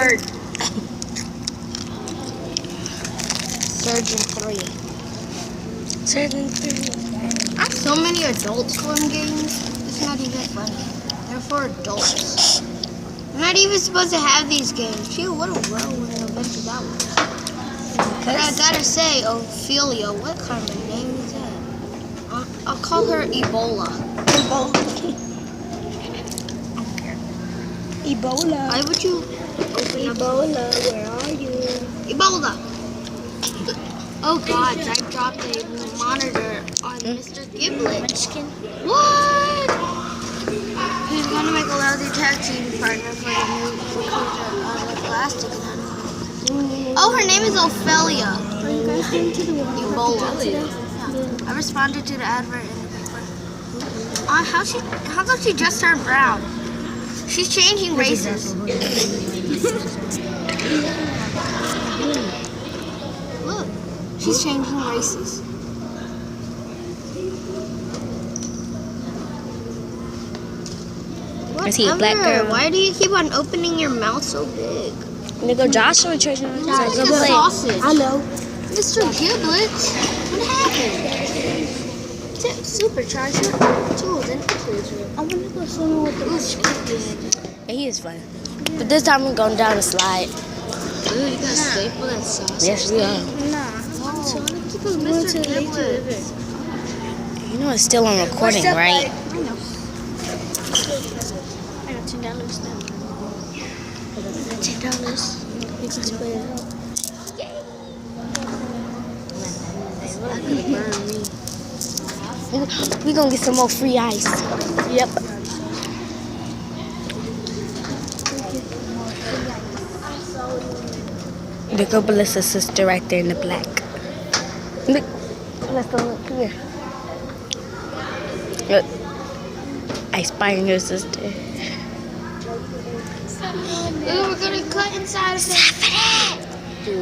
word. Surgeon 3. Surgeon 3. I have so many Adult Swim games. It's not even funny. They're for adults. We're not even supposed to have these games. Phew, what a whirlwind adventure that was. But I gotta say, Ophelia, what kind of name is that? I'll call her Ebola. Ebola. Why would you open up? Ebola, where are you? Ebola! Oh god, I dropped a monitor on Mr. Giblet. What? He's gonna make a lousy tag team partner for the new plastic. Oh, her name is Ophelia. Ebola. I responded to the advert in the paper. How come she just turned brown? She's changing races. Look, she's changing races. Is he a black girl? Why do you keep on opening your mouth so big? They go Joshua Church. Go play. Sausage. I know. Mr. Giblet, what happened? Supercharge your tools and tools. I want to go swimming with the Yeah, he is fun. But this time we're going down the slide. Ooh, you got staple that sausage. Yes, we are. Mr. Giblet. You know it's still on recording, right? I know. I got $10 now. $10. You can split it up. That could burn me. We're going to get some more free ice. Yep. There go Melissa's sister right there in the black. Look. Let's go look here. Look. I spying your sister. Ooh, we're gonna cut inside of it.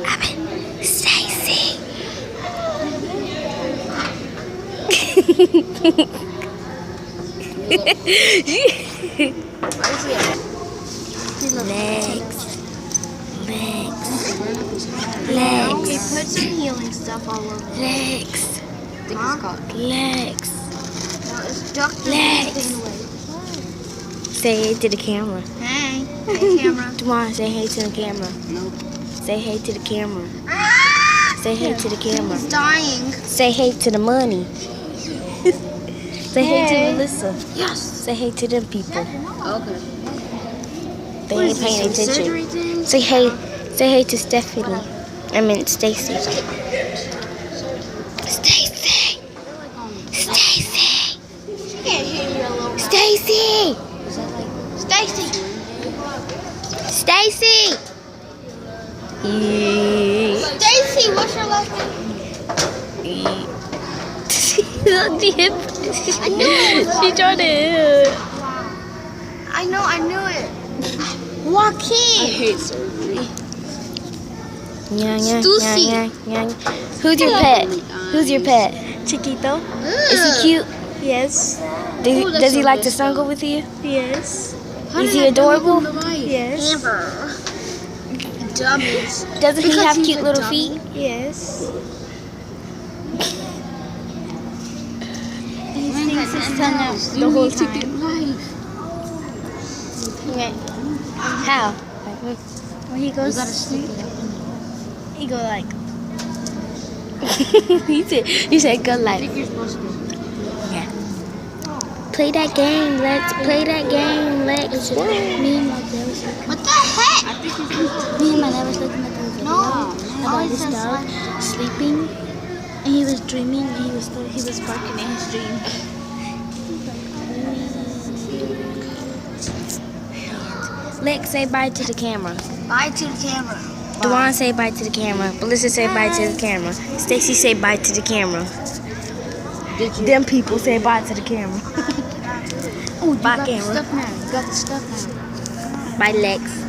I mean, Stacy. Legs. Okay, put some healing stuff all over. Legs. Huh? Legs. No, it's duck Legs. Say hey to the camera. Hey. Hey, camera. Come on, say hey to the camera. Nope. Say hey to the camera. Say hey to the camera. He's dying. Say hey to the money. Say hey to Melissa. Yes. Say hey to them people. Okay. They ain't paying attention. Say hey to Stephanie. I mean Stacy. Stacy. Stacy. She can't hear you, little Stacy. Stacy. Stacy. Stacy, what's your last name? I knew it. She tried to. I knew it. Joaquin. hate surgery. Stussy. Who's your pet? Who's your pet? Chiquito? Is he cute? Yes. Does he like to snuggle with you? Yes. Is he adorable? Yes. Amber. Dummies. Doesn't he have cute little feet? Yes. He thinks his tongue out the whole time. Okay. How? When he goes to sleep, he go like. you said go like. You're supposed to. Yeah. Play that game. Let's play that game. Let's go. Me and my dad was looking. What the heck? Me and my dad was looking at the video about this dog sleeping, and he was dreaming. And he was barking in his dream. Lex, say bye to the camera. Bye to the camera. Dewan, say bye to the camera. Melissa, say bye to the camera. Stacy, say bye to the camera. Them people say bye to the camera. Oh, you Bye, got the camera. stuff now. You got the stuff now. Bye, Lex.